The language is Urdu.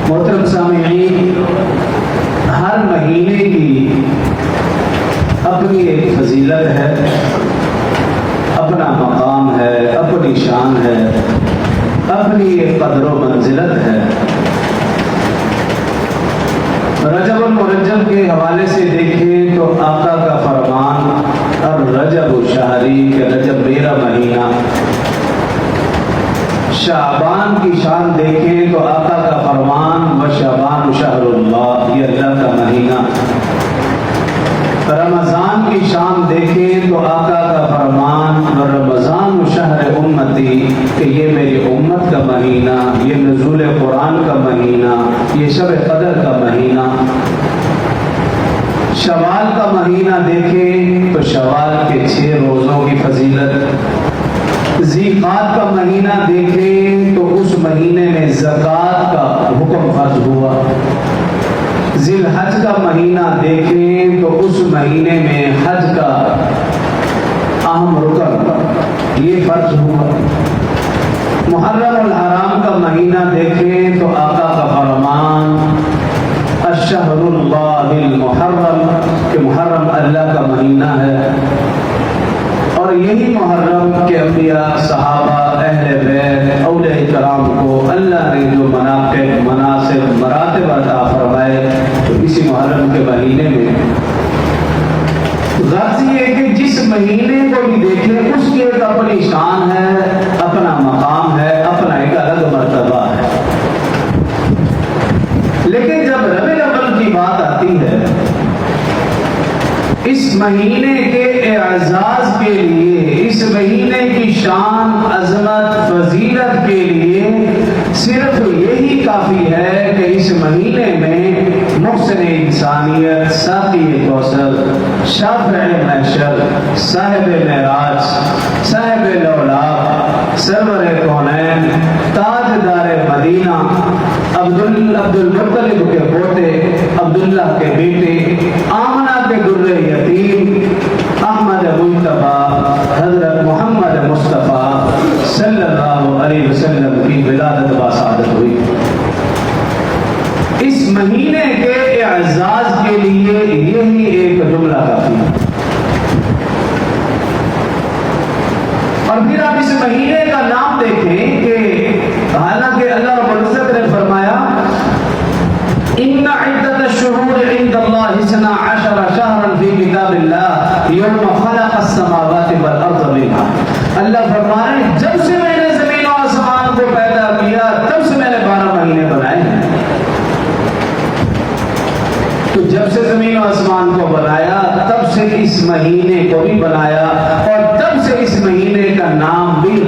محترم سامعین، ہر مہینے کی اپنی ایک فضیلت ہے، اپنا مقام ہے، اپنی شان ہے، اپنی ایک قدر و منزلت ہے۔ رجب المرجب کے حوالے سے دیکھیں تو آقا کا فرمان اور رجب شہری کہ رجب میرا مہینہ، شعبان کی شان دیکھیں تو آقا کا فرمان و شعبان شہر اللہ، یہ اللہ کا مہینہ۔ رمضان کی شان دیکھیں تو آقا کا فرمان و رمضان شہر امتی کہ یہ میری امت کا مہینہ، یہ نزول قرآن کا مہینہ، یہ شب قدر کا مہینہ۔ شوال کا مہینہ دیکھیں تو شوال کے 6 روزوں کی فضیلت۔ ذیقعد کا مہینہ دیکھیں تو اس مہینے میں زکوٰۃ کا حکم فرض ہوا۔ ذی الحج کا مہینہ دیکھیں تو اس مہینے میں حج کا اہم رکن یہ فرض ہوا۔ محرم الحرام کا مہینہ دیکھیں تو آقا کا فرمان الشہر اللہ المحرم کہ محرم اللہ کا مہینہ ہے، اور یہی محرم کے انبیاء، صحابہ، اہل بیت، اولیاء کرام کو اللہ نے جو مناسب مراتب عطا فرمائے تو اسی محرم کے مہینے میں غازی ہے کہ جس مہینے کو بھی دیکھیں اس کی ایک اپنی شان ہے، اپنا مقام ہے، اپنا ایک الگ مرتبہ ہے۔ لیکن جب ربیع الاول کی بات آتی ہے، اس مہینے کے اعزاز کے لیے، اس مہینے کی شان، عظمت، فضیلت کے لیے صرف یہی کافی ہے کہ اس مہینے میں محسن انسانیت، ساقی کوثر، شافع محشر، صاحب معراج، صاحب لولاق، سرور کونین، تاجدار مدینہ، عبد المطلب کے پوتے، عبداللہ کے بیٹے، آمنہ کے در یتیم، احمد مجتبیٰ، حضرت محمد مصطفیٰ صلی اللہ علیہ وسلم کی ولادت باسعادت ہوئی۔ اس مہینے کے اعزاز کے لیے یہی ایک جملہ کافی ہے۔ اور پھر آپ اس مہینے کا نام دیکھیں کہ حالانکہ اللہ رب العزت نے فرمایا ان عدت الشہور عند اللہ 12 شہرا فی کتاب اللہ یوم خلق السماوات والارض منها، اللہ فرما رہے ہیں جب سے میں نے زمین و آسمان کو پیدا کیا تب سے میں نے 12 مہینے بنائے ہیں۔ تو جب سے زمین و آسمان کو بنایا تب سے اس مہینے کو بھی بنایا، اور تب سے اس مہینے کا نام بھی